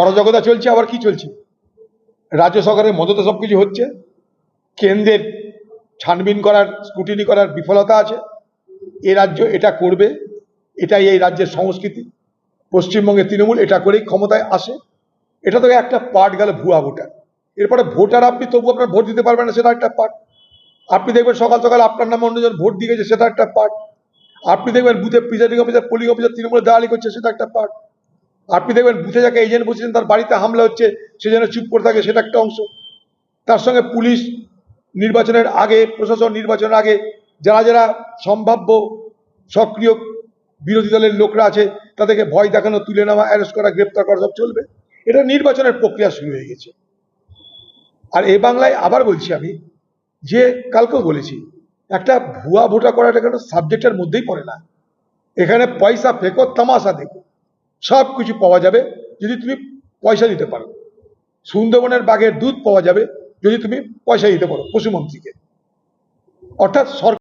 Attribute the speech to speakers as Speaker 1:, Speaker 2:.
Speaker 1: অরাজকতা চলছে। আবার কি চলছে? রাজ্য সরকারের মদতে সবকিছু হচ্ছে, কেন্দ্রের ছানবিন করার, স্ক্রুটিনি করার বিফলতা আছে। এ রাজ্য এটা করবে, এটাই এই রাজ্যের সংস্কৃতি। পশ্চিমবঙ্গে তৃণমূল এটা করেই ক্ষমতায় আসে। এটা তো একটা পার্ট গেল ভুয়া ভোটার। এরপরে ভোটার আপনি তবু আপনার ভোট দিতে পারবেন না, সেটা একটা পার্ট। আপনি দেখবেন সকাল সকাল আপনার নামে অন্যজন ভোট দিয়ে গেছে, সেটা একটা পার্ট। আপনি দেখবেন বুথে প্রিজাইডিং অফিসার, পোলিং অফিসার তৃণমূলের দালালি করছে, সেটা একটা পার্ট। আপনি দেখবেন বুথে যাকে এজেন্ট বসেছেন তার বাড়িতে হামলা হচ্ছে, সে যেন চুপ করে থাকে, সেটা একটা অংশ। তার সঙ্গে পুলিশ নির্বাচনের আগে, প্রশাসন নির্বাচনের আগে যারা যারা সম্ভাব্য সক্রিয় বিরোধী দলের লোকরা আছে তাদেরকে ভয় দেখানো, তুলে নেওয়া, অ্যারেস্ট করা, গ্রেপ্তার করা সব চলবে। এটা নির্বাচনের প্রক্রিয়া শুরু হয়ে গেছে। আর এ বাংলায় আবার বলছি আমি, যে কালকেও বলেছি, একটা ভুয়া ভোটা করাটা কোনো সাবজেক্টের মধ্যেই পড়ে না। এখানে পয়সা ফেঁকো, তামাশা দেখো, সব কিছু পাওয়া যাবে যদি তুমি পয়সা দিতে পারো। সুন্দরবনের বাঘের দুধ পাওয়া যাবে যদি তুমি পয়সা দিতে পারো পশুমন্ত্রীকে। অর্থাৎ সরকার